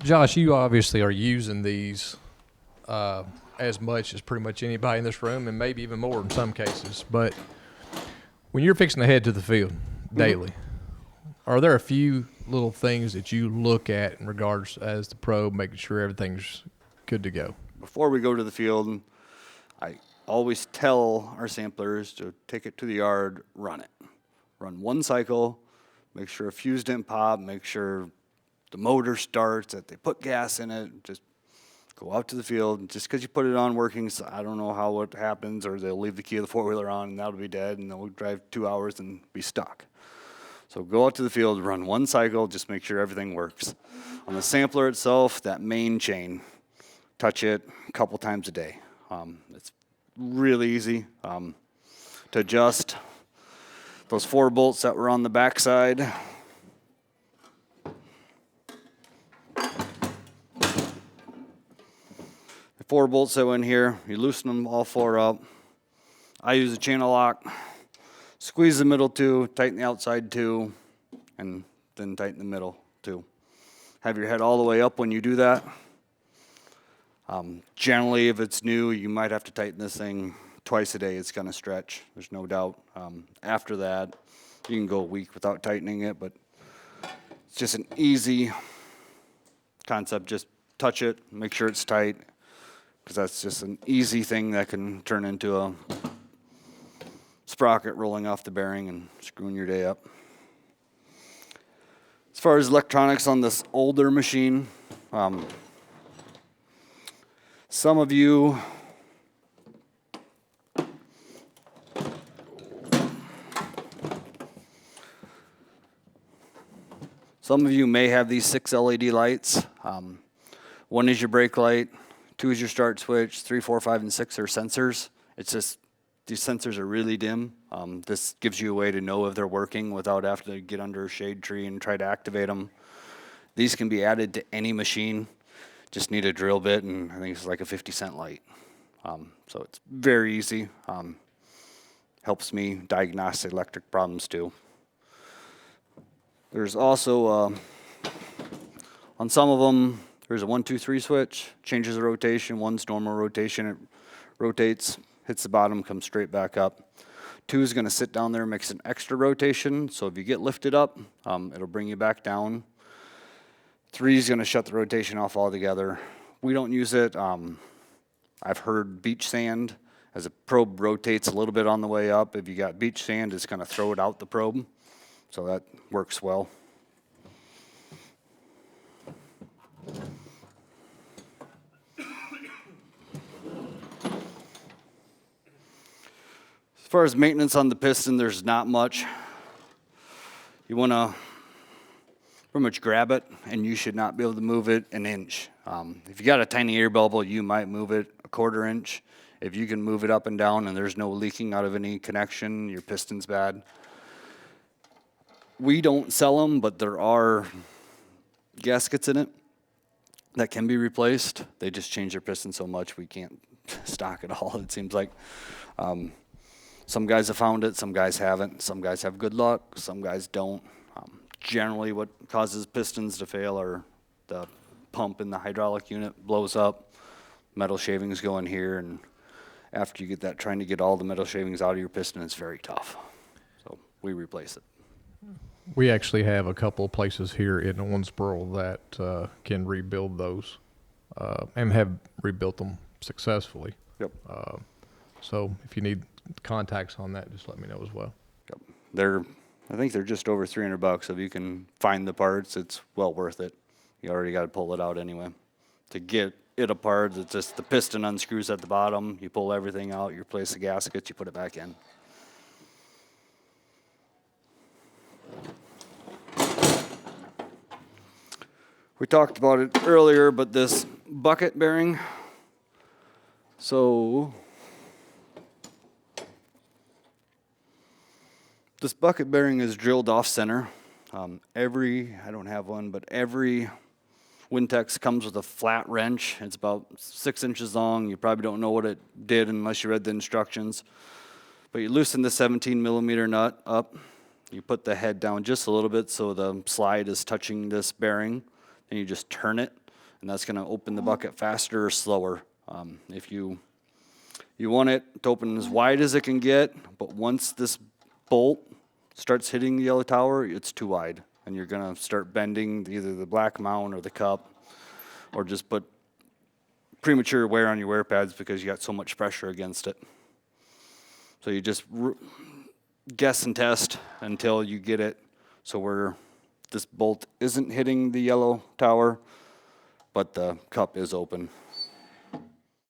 Josh, you obviously are using these as much as pretty much anybody in this room, and maybe even more in some cases. But when you're fixing to head to the field daily, are there a few little things that you look at in regards as the pro, making sure everything's good to go? Before we go to the field, I always tell our samplers to take it to the yard, run it. Run one cycle, make sure a fuse didn't pop, make sure the motor starts, that they put gas in it. Just go out to the field. Just because you put it on working, so I don't know how it happens, or they'll leave the key of the four-wheeler on and that'll be dead, and they'll drive 2 hours and be stuck. So go out to the field, run one cycle, just make sure everything works. On the sampler itself, that main chain, touch it a couple times a day. It's really easy to adjust. Those 4 bolts that were on the back side, the 4 bolts that went here, you loosen them all 4 up. I use a channel lock, squeeze the middle 2, tighten the outside 2, and then tighten the middle 2. Have your head all the way up when you do that. Generally, if it's new, you might have to tighten this thing twice a day. It's going to stretch, there's no doubt. After that, you can go a week without tightening it, but it's just an easy concept. Just touch it, make sure it's tight, because that's just an easy thing that can turn into a sprocket rolling off the bearing and screwing your day up. As far as electronics on this older machine, some of you may have these 6 LED lights. 1 is your brake light, 2 is your start switch, 3, 4, 5, and 6 are sensors. It's just these sensors are really dim. This gives you a way to know if they're working without having to get under a shade tree and try to activate them. These can be added to any machine. Just need a drill bit, and I think it's like a 50-cent light. So it's very easy. Helps me diagnose electric problems too. There's also, on some of them, there's a 1, 2, 3 switch, changes the rotation. 1's normal rotation, it rotates, hits the bottom, comes straight back up. 2 is going to sit down there, makes an extra rotation, so if you get lifted up, it'll bring you back down. 3 is going to shut the rotation off altogether. We don't use it. I've heard beach sand, as a probe rotates a little bit on the way up. If you got beach sand, it's going to throw it out the probe, so that works well. As far as maintenance on the piston, there's not much. You want to pretty much grab it, and you should not be able to move it an inch. If you got a tiny air bubble, you might move it a 1/4 inch. If you can move it up and down and there's no leaking out of any connection, your piston's bad. We don't sell them, but there are gaskets in it that can be replaced. They just change their piston so much we can't stock it all, it seems like. Some guys have found it, some guys haven't. Some guys have good luck, some guys don't. Generally what causes pistons to fail are the pump in the hydraulic unit blows up, metal shavings go in here, and after you get that, trying to get all the metal shavings out of your piston is very tough. So we replace it. We actually have a couple of places here in Owensboro that can rebuild those and have rebuilt them successfully. Yep. So if you need contacts on that, just let me know as well. Yep. I think they're just over $300. If you can find the parts, it's well worth it. You already got to pull it out anyway. To get it apart, it's just the piston unscrews at the bottom. You pull everything out, you replace the gaskets, you put it back in. We talked about it earlier, but this bucket bearing. So this bucket bearing is drilled off center. I don't have one, but every Wintex comes with a flat wrench. It's about 6 inches long. You probably don't know what it did unless you read the instructions. But you loosen the 17mm nut up. You put the head down just a little bit so the slide is touching this bearing. And you just turn it. and that's going to open the bucket faster or slower. If you want it to open as wide as it can get, but once this bolt starts hitting the yellow tower, it's too wide, and you're going to start bending either the black mount or the cup, or just put premature wear on your wear pads because you got so much pressure against it. So you just guess and test until you get it so where this bolt isn't hitting the yellow tower, but the cup is open.